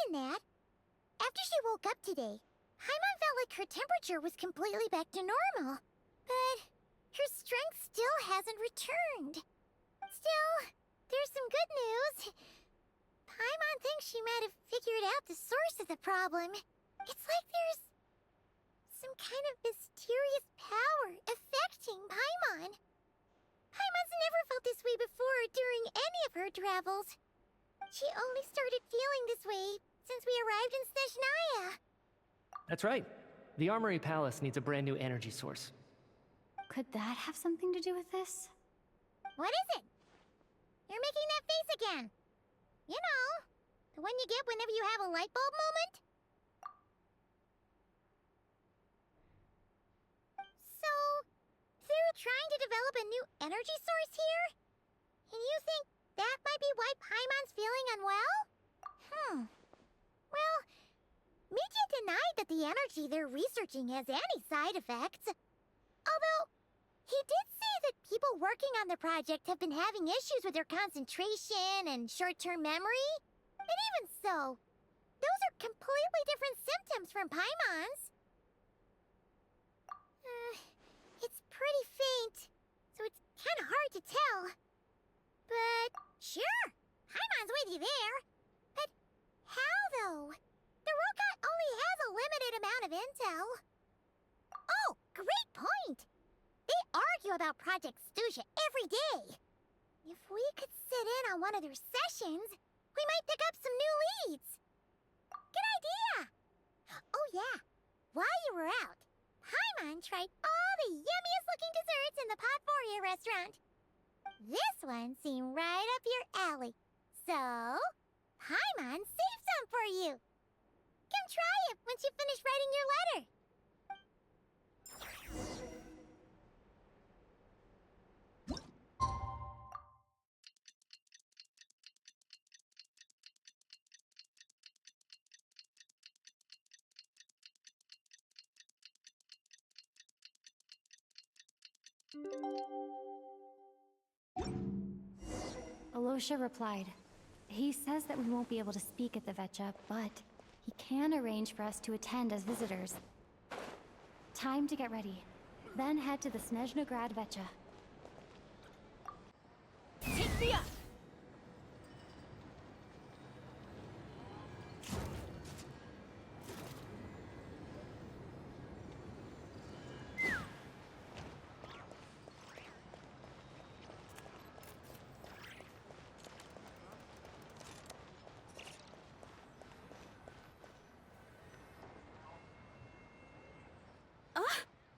than that. After she woke up today, Paimon felt like her temperature was completely back to normal. But her strength still hasn't returned. Still, there's some good news. Paimon thinks she might have figured out the source of the problem. It's like there's some kind of mysterious power affecting Paimon. Paimon's never felt this way before during any of her travels. She only started feeling this way since we arrived in Snezhnaya. That's right. The Armory Palace needs a brand new energy source. Could that have something to do with this? What is it? You're making that face again. You know, the one you get whenever you have a light bulb moment? So, they're trying to develop a new energy source here? And you think that might be why Paimon's feeling unwell? Well, Miki denied that the energy they're researching has any side effects. Although, he did say that people working on the project have been having issues with their concentration and short-term memory. And even so, those are completely different symptoms from Paimon's. It's pretty faint, so it's kind of hard to tell. But sure, Paimon's with you there. But how, though? The robot only has a limited amount of intel. Oh, great point! They argue about Project Stuja every day. If we could sit in on one of their sessions, we might pick up some new leads. Good idea! Oh yeah, while you were out, Paimon tried all the yummiest looking desserts in the Potvoria restaurant. This one seemed right up your alley. So, Paimon saved some for you. Come try it once you finish writing your letter. Alosha replied. He says that we won't be able to speak at the Veche, but he can arrange for us to attend as visitors. Time to get ready. Then head to the Snezhnograd Veche. Take me up!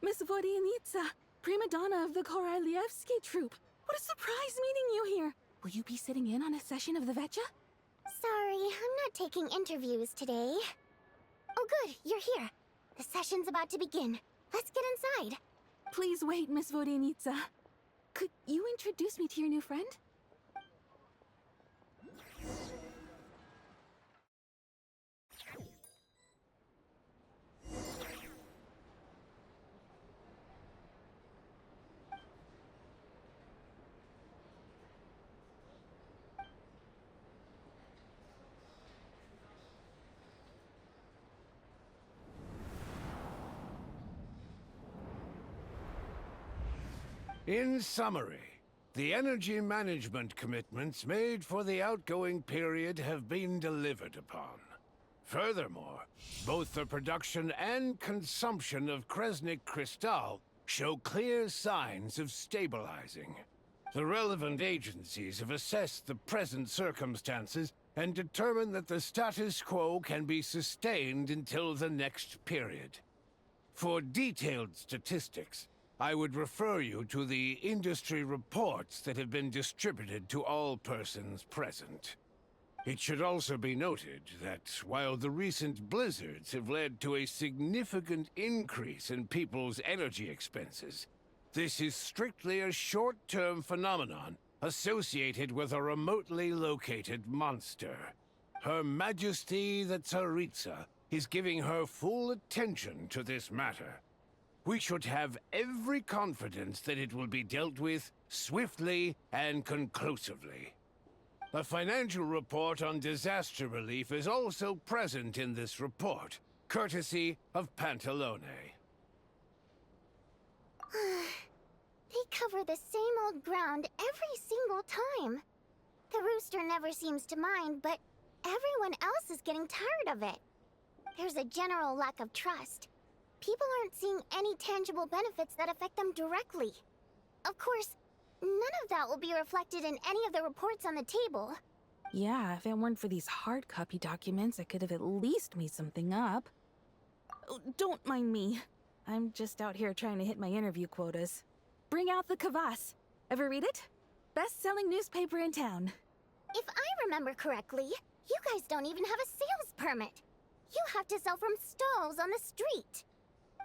Miss Vodyanitsa, prima donna of the Korolievsky troupe. What a surprise meeting you here. Will you be sitting in on a session of the Veche? Sorry, I'm not taking interviews today. Oh good, you're here. The session's about to begin. Let's get inside. Please wait, Miss Vodyanitsa. Could you introduce me to your new friend? In summary, the energy management commitments made for the outgoing period have been delivered upon. Furthermore, both the production and consumption of Kresnik Crystal show clear signs of stabilizing. The relevant agencies have assessed the present circumstances and determined that the status quo can be sustained until the next period. For detailed statistics, I would refer you to the industry reports that have been distributed to all persons present. It should also be noted that while the recent blizzards have led to a significant increase in people's energy expenses, this is strictly a short-term phenomenon associated with a remotely located monster. Her Majesty the Tsaritsa is giving her full attention to this matter. We should have every confidence that it will be dealt with swiftly and conclusively. A financial report on disaster relief is also present in this report, courtesy of Pantalone. They cover the same old ground every single time. The rooster never seems to mind, but everyone else is getting tired of it. There's a general lack of trust. People aren't seeing any tangible benefits that affect them directly. Of course, none of that will be reflected in any of the reports on the table. Yeah, if it weren't for these hard copy documents, I could have at least made something up. Oh, don't mind me. I'm just out here trying to hit my interview quotas. Bring out the kvass. Ever read it? Best-selling newspaper in town. If I remember correctly, you guys don't even have a sales permit. You have to sell from stalls on the street.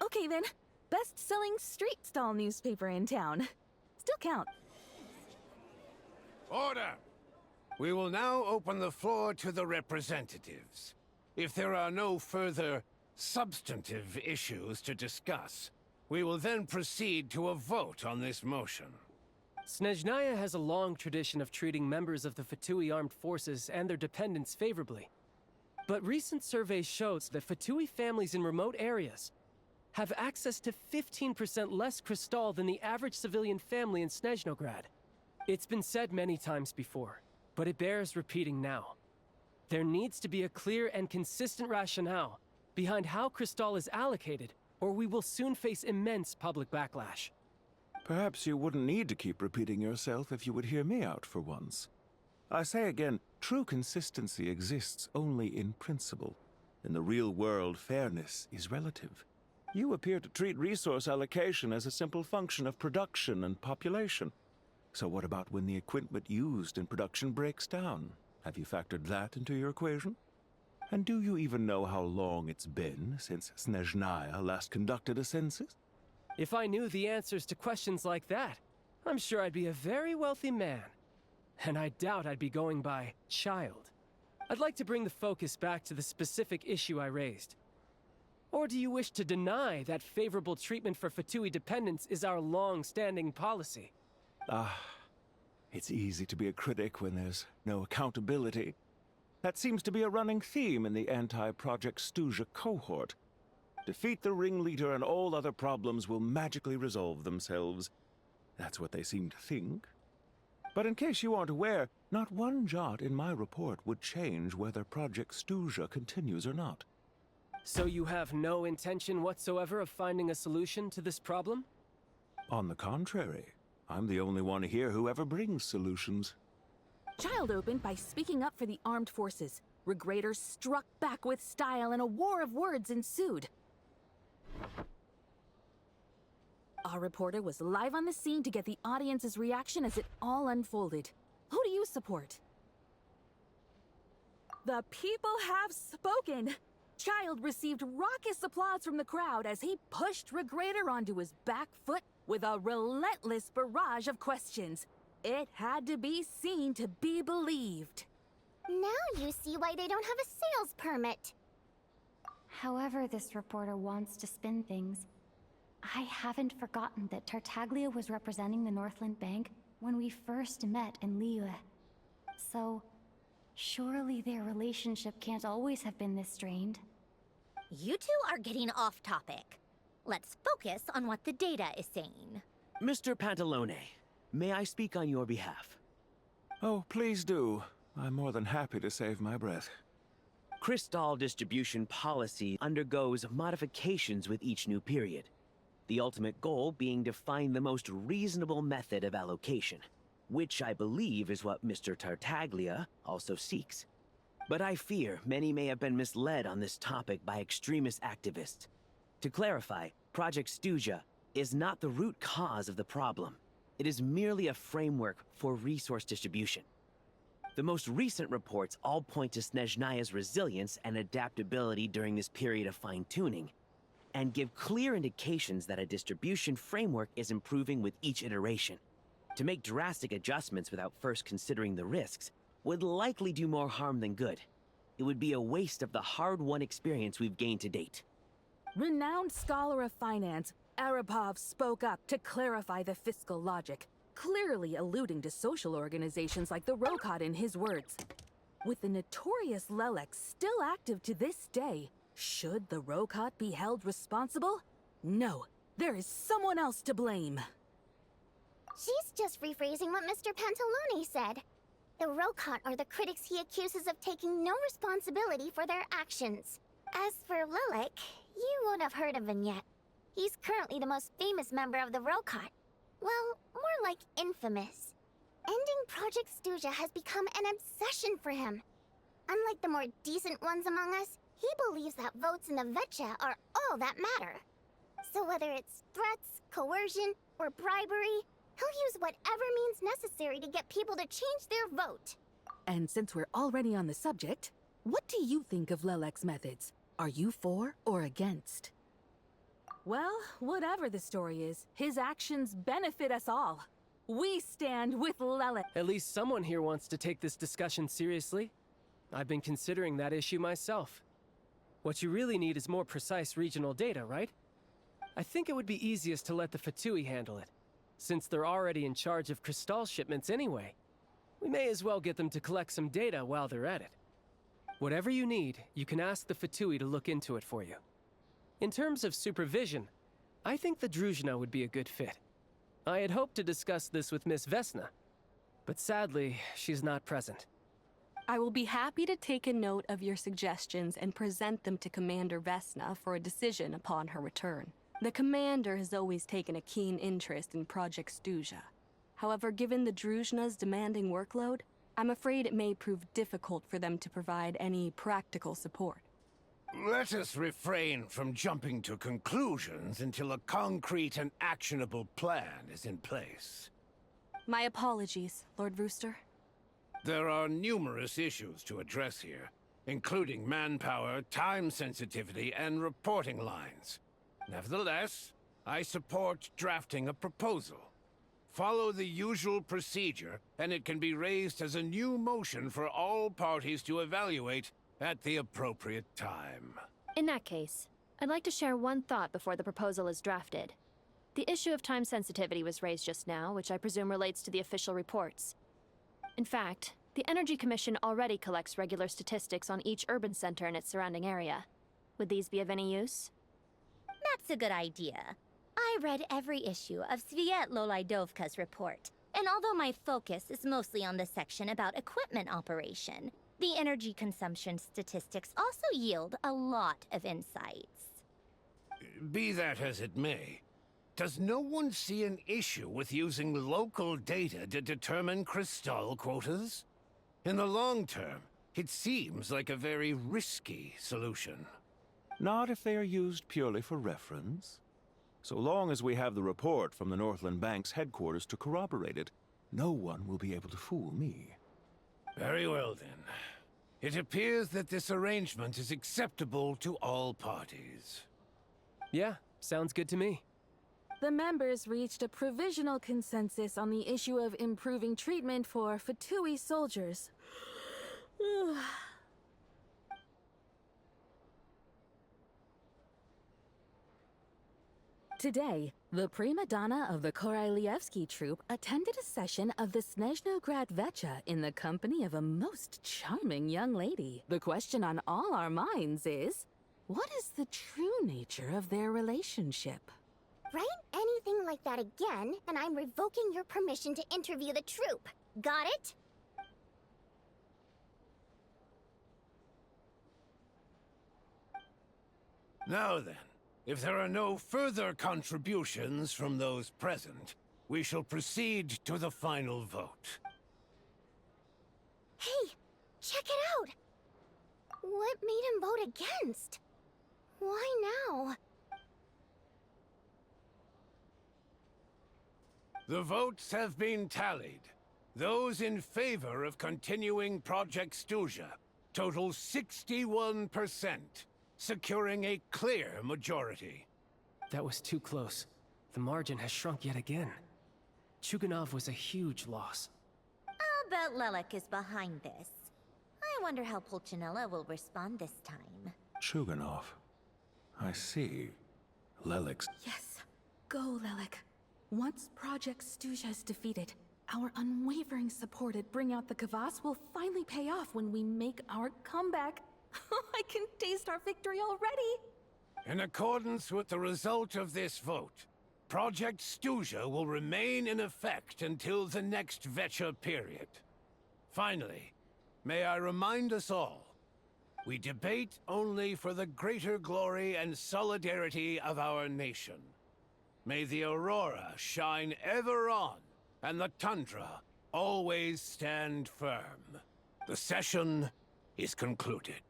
Okay then, best-selling street stall newspaper in town. Still count. Order! We will now open the floor to the representatives. If there are no further substantive issues to discuss, we will then proceed to a vote on this motion. Snezhnaya has a long tradition of treating members of the Fatui armed forces and their dependents favorably. But recent surveys shows that Fatui families in remote areas have access to 15% less crystal than the average civilian family in Snezhnograd. It's been said many times before, but it bears repeating now. There needs to be a clear and consistent rationale behind how crystal is allocated, or we will soon face immense public backlash. Perhaps you wouldn't need to keep repeating yourself if you would hear me out for once. I say again, true consistency exists only in principle. In the real world, fairness is relative. You appear to treat resource allocation as a simple function of production and population. So what about when the equipment used in production breaks down? Have you factored that into your equation? And do you even know how long it's been since Snezhnaya last conducted a census? If I knew the answers to questions like that, I'm sure I'd be a very wealthy man. And I doubt I'd be going by child. I'd like to bring the focus back to the specific issue I raised. Or do you wish to deny that favorable treatment for Fatui dependents is our long-standing policy? It's easy to be a critic when there's no accountability. That seems to be a running theme in the anti-Project Stuja cohort. Defeat the ringleader and all other problems will magically resolve themselves. That's what they seem to think. But in case you aren't aware, not one jot in my report would change whether Project Stuja continues or not. So you have no intention whatsoever of finding a solution to this problem? On the contrary, I'm the only one here who ever brings solutions. Child opened by speaking up for the armed forces. Regrator struck back with style and a war of words ensued. Our reporter was live on the scene to get the audience's reaction as it all unfolded. Who do you support? The people have spoken! Child received raucous applause from the crowd as he pushed Regrator onto his back foot with a relentless barrage of questions. It had to be seen to be believed. Now you see why they don't have a sales permit. However this reporter wants to spin things, I haven't forgotten that Tartaglia was representing the Northland Bank when we first met in Liyue. So, surely their relationship can't always have been this strained. You two are getting off topic. Let's focus on what the data is saying. Mr. Pantalone, may I speak on your behalf? Oh, please do. I'm more than happy to save my breath. Crystal distribution policy undergoes modifications with each new period. The ultimate goal being to find the most reasonable method of allocation, which I believe is what Mr. Tartaglia also seeks. But I fear many may have been misled on this topic by extremist activists. To clarify, Project Stuja is not the root cause of the problem. It is merely a framework for resource distribution. The most recent reports all point to Snezhnaya's resilience and adaptability during this period of fine-tuning, and give clear indications that a distribution framework is improving with each iteration. To make drastic adjustments without first considering the risks would likely do more harm than good. It would be a waste of the hard-won experience we've gained to date. Renowned scholar of finance, Arapov spoke up to clarify the fiscal logic. clearly alluding to social organizations like the Rokot in his words. With the notorious Lelex still active to this day, should the Rokot be held responsible? No, there is someone else to blame. She's just rephrasing what Mr. Pantalone said. The Rokot are the critics he accuses of taking no responsibility for their actions. As for Lilac, you won't have heard of him yet. He's currently the most famous member of the Rokot. Well, more like infamous. Ending Project Stuja has become an obsession for him. Unlike the more decent ones among us, he believes that votes in the Veche are all that matter. So whether it's threats, coercion, or bribery, he'll use whatever means necessary to get people to change their vote. And since we're already on the subject, what do you think of Lelec's methods? Are you for or against? Well, whatever the story is, his actions benefit us all. We stand with Lelec. At least someone here wants to take this discussion seriously. I've been considering that issue myself. What you really need is more precise regional data, right? I think it would be easiest to let the Fatui handle it, since they're already in charge of Crystal shipments anyway. We may as well get them to collect some data while they're at it. Whatever you need, you can ask the Fatui to look into it for you. In terms of supervision, I think the Druzhna would be a good fit. I had hoped to discuss this with Miss Vesna, but sadly, she's not present. I will be happy to take a note of your suggestions and present them to Commander Vesna for a decision upon her return. The Commander has always taken a keen interest in Project Stuja. However, given the Druzhna's demanding workload, I'm afraid it may prove difficult for them to provide any practical support. Let us refrain from jumping to conclusions until a concrete and actionable plan is in place. My apologies, Lord Rooster. There are numerous issues to address here, including manpower, time sensitivity, and reporting lines. Nevertheless, I support drafting a proposal. Follow the usual procedure, and it can be raised as a new motion for all parties to evaluate at the appropriate time. In that case, I'd like to share one thought before the proposal is drafted. The issue of time sensitivity was raised just now, which I presume relates to the official reports. In fact, the Energy Commission already collects regular statistics on each urban center and its surrounding area. Would these be of any use? That's a good idea. I read every issue of Svietloslaidovka's report, and although my focus is mostly on the section about equipment operation, the energy consumption statistics also yield a lot of insights. Be that as it may, does no one see an issue with using local data to determine Crystal quotas? In the long term, it seems like a very risky solution. Not if they are used purely for reference. So long as we have the report from the Northland Bank's headquarters to corroborate it, no one will be able to fool me. Very well, then. It appears that this arrangement is acceptable to all parties. Yeah, sounds good to me. The members reached a provisional consensus on the issue of improving treatment for Fatui soldiers. Today, the prima donna of the Korailievsky troupe attended a session of the Snezhnograd Veche in the company of a most charming young lady. The question on all our minds is, what is the true nature of their relationship? Write anything like that again, and I'm revoking your permission to interview the troupe. Got it? Now then, if there are no further contributions from those present, we shall proceed to the final vote. Hey, check it out! What made him vote against? Why now? The votes have been tallied. Those in favor of continuing Project Stuja total 61%, securing a clear majority. That was too close. The margin has shrunk yet again. Chuganov was a huge loss. I'll bet Lelec is behind this. I wonder how Pulcinella will respond this time. Chuganov. I see. Lelex. Yes, go, Lelec. Once Project Stuzha is defeated, our unwavering support at Bring Out the Kvass will finally pay off when we make our comeback. I can taste our victory already! In accordance with the result of this vote, Project Stuzha will remain in effect until the next Veche period. Finally, may I remind us all, we debate only for the greater glory and solidarity of our nation. May the aurora shine ever on, and the tundra always stand firm. The session is concluded.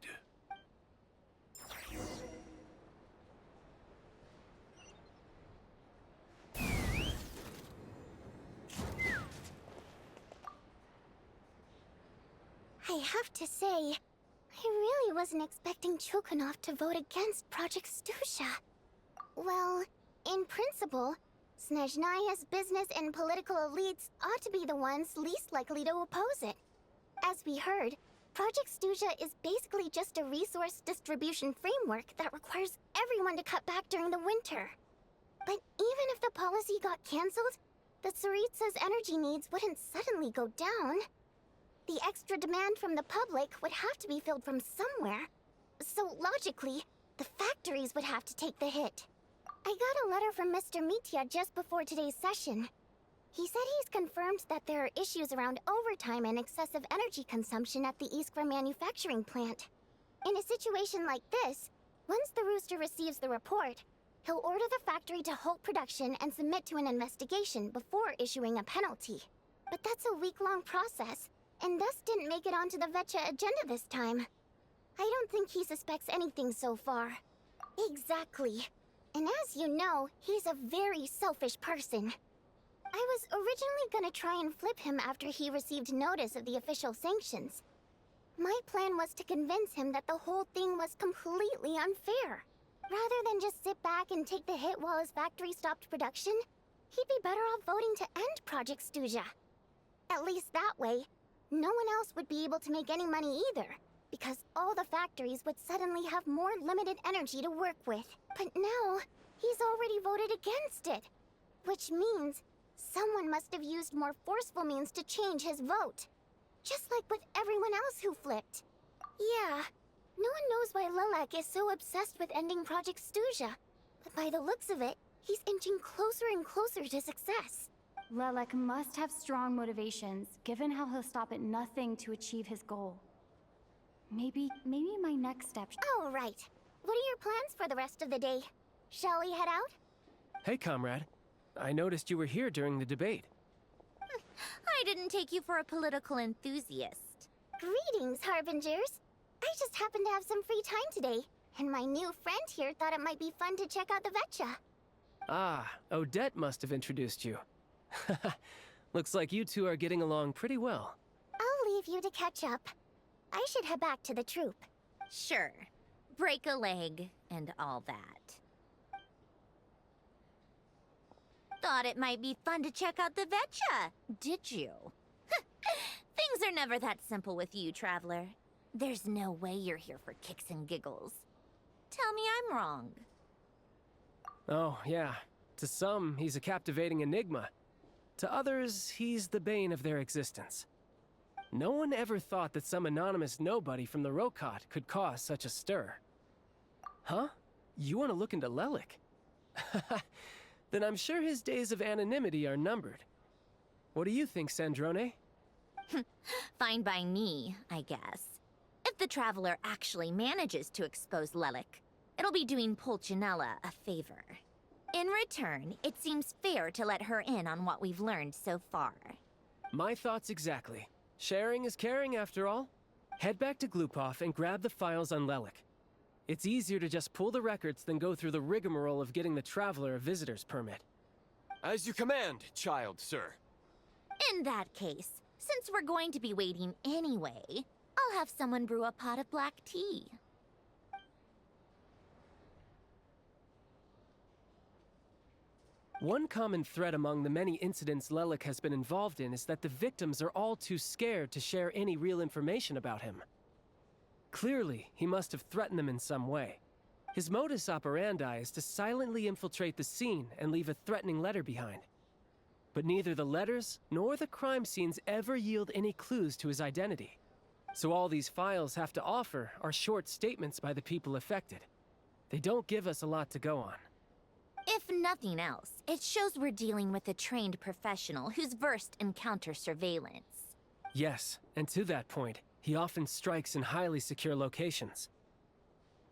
I have to say, I really wasn't expecting Chukhanov to vote against Project Stuzha. Well, in principle, Snezhnaya's business and political elites ought to be the ones least likely to oppose it. As we heard, Project Stuzha is basically just a resource distribution framework that requires everyone to cut back during the winter. But even if the policy got cancelled, the Tsaritsa's energy needs wouldn't suddenly go down. The extra demand from the public would have to be filled from somewhere. So logically, the factories would have to take the hit. I got a letter from Mr. Mitya just before today's session. He said he's confirmed that there are issues around overtime and excessive energy consumption at the Iskra manufacturing plant. In a situation like this, once the Rooster receives the report, he'll order the factory to halt production and submit to an investigation before issuing a penalty. But that's a week-long process, and thus didn't make it onto the Veche agenda this time. I don't think he suspects anything so far. Exactly. And as you know, he's a very selfish person. I was originally gonna try and flip him after he received notice of the official sanctions. My plan was to convince him that the whole thing was completely unfair. Rather than just sit back and take the hit while his factory stopped production, he'd be better off voting to end Project Stuzha. At least that way, no one else would be able to make any money either, because all the factories would suddenly have more limited energy to work with. But now, he's already voted against it, which means someone must have used more forceful means to change his vote. Just like with everyone else who flipped. Yeah, no one knows why Lilac is so obsessed with ending Project Stuzha, but by the looks of it, he's inching closer and closer to success. Lelek must have strong motivations, given how he'll stop at nothing to achieve his goal. Maybe my next step... Oh, right. What are your plans for the rest of the day? Shall we head out? Hey, comrade. I noticed you were here during the debate. I didn't take you for a political enthusiast. Greetings, Harbingers. I just happened to have some free time today, and my new friend here thought it might be fun to check out the Veche. Ah, Odette must have introduced you. Looks like you two are getting along pretty well. I'll leave you to catch up. I should head back to the troop. Sure. Break a leg and all that. Thought it might be fun to check out the Veche, did you? Things are never that simple with you, Traveler. There's no way you're here for kicks and giggles. Tell me I'm wrong. Oh, yeah. To some, he's a captivating enigma. To others, he's the bane of their existence. No one ever thought that some anonymous nobody from the Rokot could cause such a stir. Huh? You want to look into Lelik? Then I'm sure his days of anonymity are numbered. What do you think, Sandrone? Fine by me, I guess. If the Traveler actually manages to expose Lelik, it'll be doing Pulcinella a favor. In return, it seems fair to let her in on what we've learned so far. My thoughts exactly. Sharing is caring, after all. Head back to Glupov and grab the files on Lelik. It's easier to just pull the records than go through the rigmarole of getting the Traveler a visitor's permit. As you command, child, sir. In that case, since we're going to be waiting anyway, I'll have someone brew a pot of black tea. One common thread among the many incidents Lelik has been involved in is that the victims are all too scared to share any real information about him. Clearly, he must have threatened them in some way. His modus operandi is to silently infiltrate the scene and leave a threatening letter behind. But neither the letters nor the crime scenes ever yield any clues to his identity. So all these files have to offer are short statements by the people affected. They don't give us a lot to go on. If nothing else, it shows we're dealing with a trained professional who's versed in counter-surveillance. Yes, and to that point, he often strikes in highly secure locations.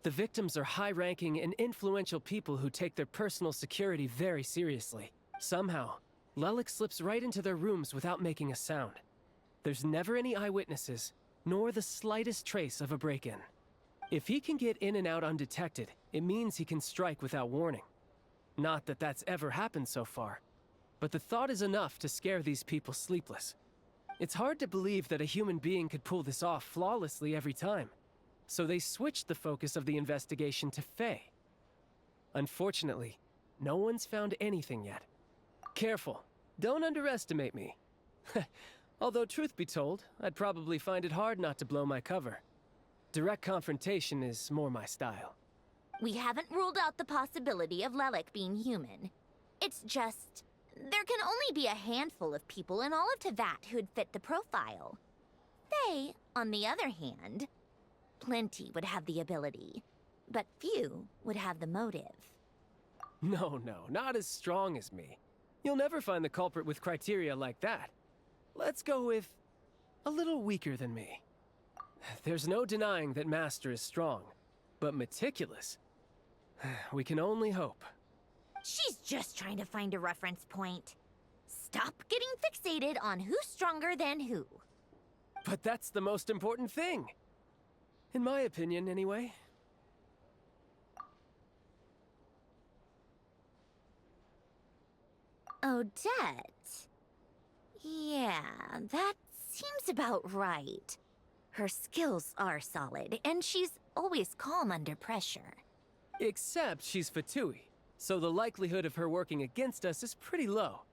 The victims are high-ranking and influential people who take their personal security very seriously. Somehow, Lelik slips right into their rooms without making a sound. There's never any eyewitnesses, nor the slightest trace of a break-in. If he can get in and out undetected, it means he can strike without warning. Not that that's ever happened so far, but the thought is enough to scare these people sleepless. It's hard to believe that a human being could pull this off flawlessly every time, so they switched the focus of the investigation to Faye. Unfortunately, no one's found anything yet. Careful, don't underestimate me. Although truth be told, I'd probably find it hard not to blow my cover. Direct confrontation is more my style. We haven't ruled out the possibility of Lelik being human. It's just, there can only be a handful of people in all of Teyvat who'd fit the profile. Faye, on the other hand, plenty would have the ability, but few would have the motive. No, not as strong as me. You'll never find the culprit with criteria like that. Let's go with a little weaker than me. There's no denying that Master is strong, but meticulous. We can only hope. She's just trying to find a reference point. Stop getting fixated on who's stronger than who. But that's the most important thing. In my opinion, anyway. Odette. Yeah, that seems about right. Her skills are solid, and she's always calm under pressure. Except she's Fatui, so the likelihood of her working against us is pretty low.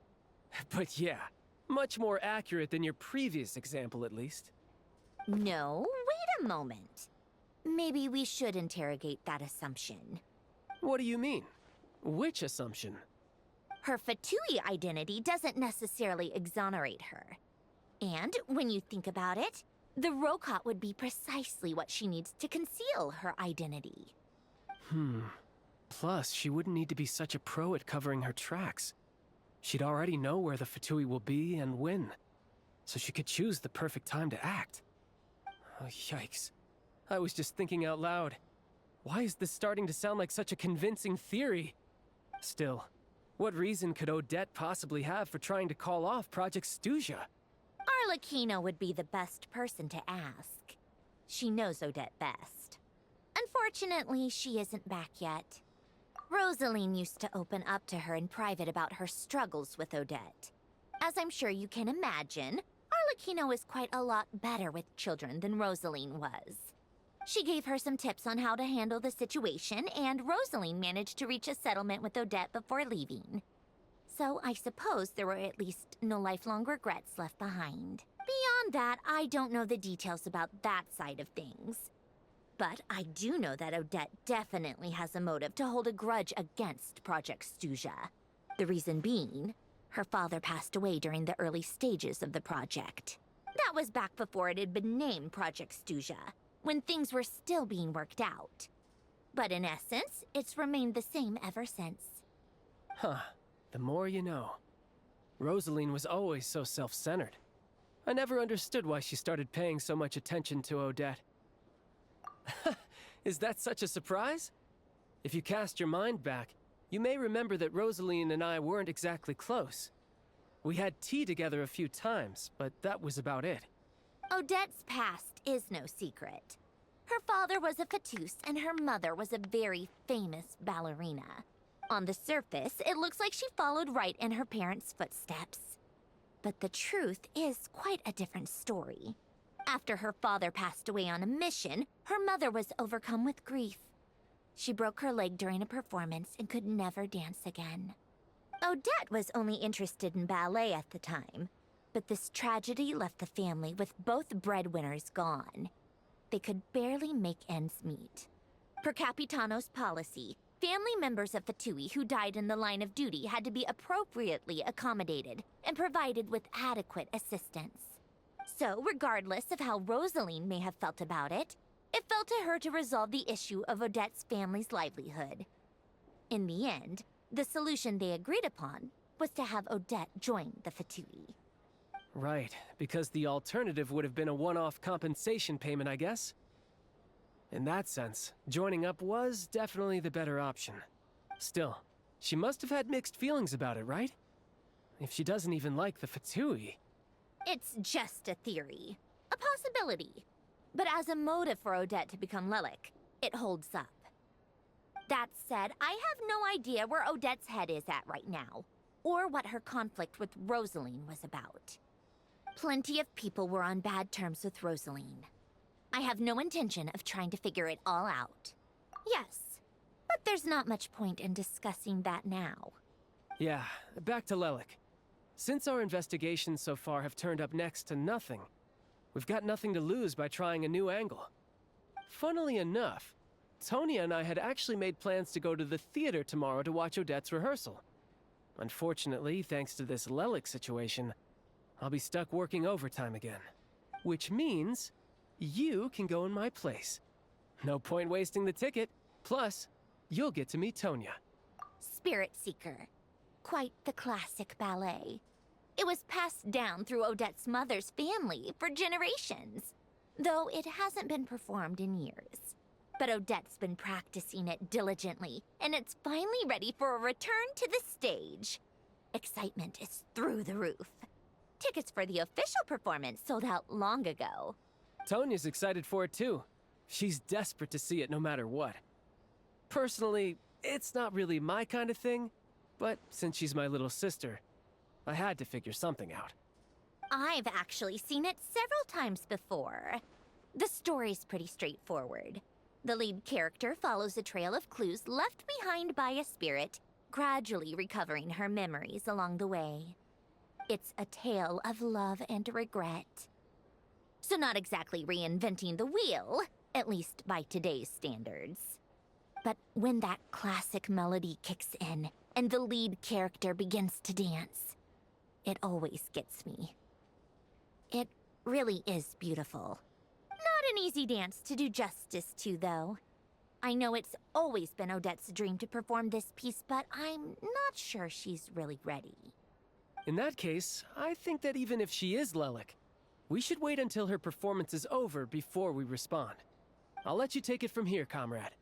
But yeah, much more accurate than your previous example, at least. No, wait a moment. Maybe we should interrogate that assumption. What do you mean? Which assumption? Her Fatui identity doesn't necessarily exonerate her. And when you think about it, the Rokot would be precisely what she needs to conceal her identity. Plus, she wouldn't need to be such a pro at covering her tracks. She'd already know where the Fatui will be and when, so she could choose the perfect time to act. Oh, yikes. I was just thinking out loud. Why is this starting to sound like such a convincing theory? Still, what reason could Odette possibly have for trying to call off Project Stuzha? Arlecchino would be the best person to ask. She knows Odette best. Unfortunately, she isn't back yet. Rosaline used to open up to her in private about her struggles with Odette. As I'm sure you can imagine, Arlecchino is quite a lot better with children than Rosaline was. She gave her some tips on how to handle the situation, and Rosaline managed to reach a settlement with Odette before leaving. So I suppose there were at least no lifelong regrets left behind. Beyond that, I don't know the details about that side of things. But I do know that Odette definitely has a motive to hold a grudge against Project Stuzha. The reason being, her father passed away during the early stages of the project. That was back before it had been named Project Stuzha, when things were still being worked out. But in essence, it's remained the same ever since. Huh. The more you know. Rosaline was always so self-centered. I never understood why she started paying so much attention to Odette. Is that such a surprise? If you cast your mind back, you may remember that Rosaline and I weren't exactly close. We had tea together a few times, but that was about it. Odette's past is no secret. Her father was a fatus and her mother was a very famous ballerina. On the surface, it looks like she followed right in her parents' footsteps. But the truth is quite a different story. After her father passed away on a mission, her mother was overcome with grief. She broke her leg during a performance and could never dance again. Odette was only interested in ballet at the time, but this tragedy left the family with both breadwinners gone. They could barely make ends meet. Per Capitano's policy, family members of Fatui who died in the line of duty had to be appropriately accommodated and provided with adequate assistance. So, regardless of how Rosaline may have felt about it, it fell to her to resolve the issue of Odette's family's livelihood. In the end, the solution they agreed upon was to have Odette join the Fatui. Right, because the alternative would have been a one-off compensation payment, I guess. In that sense, joining up was definitely the better option. Still, she must have had mixed feelings about it, right? If she doesn't even like the Fatui. It's just a theory, a possibility. But as a motive for Odette to become Lelik, it holds up. That said, I have no idea where Odette's head is at right now, or what her conflict with Rosaline was about. Plenty of people were on bad terms with Rosaline. I have no intention of trying to figure it all out. Yes, but there's not much point in discussing that now. Yeah, back to Lelik. Since our investigations so far have turned up next to nothing, we've got nothing to lose by trying a new angle. Funnily enough, Tonya and I had actually made plans to go to the theater tomorrow to watch Odette's rehearsal. Unfortunately, thanks to this Lelik situation, I'll be stuck working overtime again. Which means you can go in my place. No point wasting the ticket. Plus, you'll get to meet Tonya. Spirit Seeker. Quite the classic ballet. It was passed down through Odette's mother's family for generations, though it hasn't been performed in years. But Odette's been practicing it diligently, and it's finally ready for a return to the stage. Excitement is through the roof. Tickets for the official performance sold out long ago. Tonya's excited for it too. She's desperate to see it no matter what. Personally, it's not really my kind of thing, but since she's my little sister, I had to figure something out. I've actually seen it several times before. The story's pretty straightforward. The lead character follows a trail of clues left behind by a spirit, gradually recovering her memories along the way. It's a tale of love and regret. So not exactly reinventing the wheel, at least by today's standards. But when that classic melody kicks in and the lead character begins to dance, it always gets me. It really is beautiful. Not an easy dance to do justice to, though. I know it's always been Odette's dream to perform this piece, but I'm not sure she's really ready. In that case, I think that even if she is Lelik, we should wait until her performance is over before we respond. I'll let you take it from here, comrade.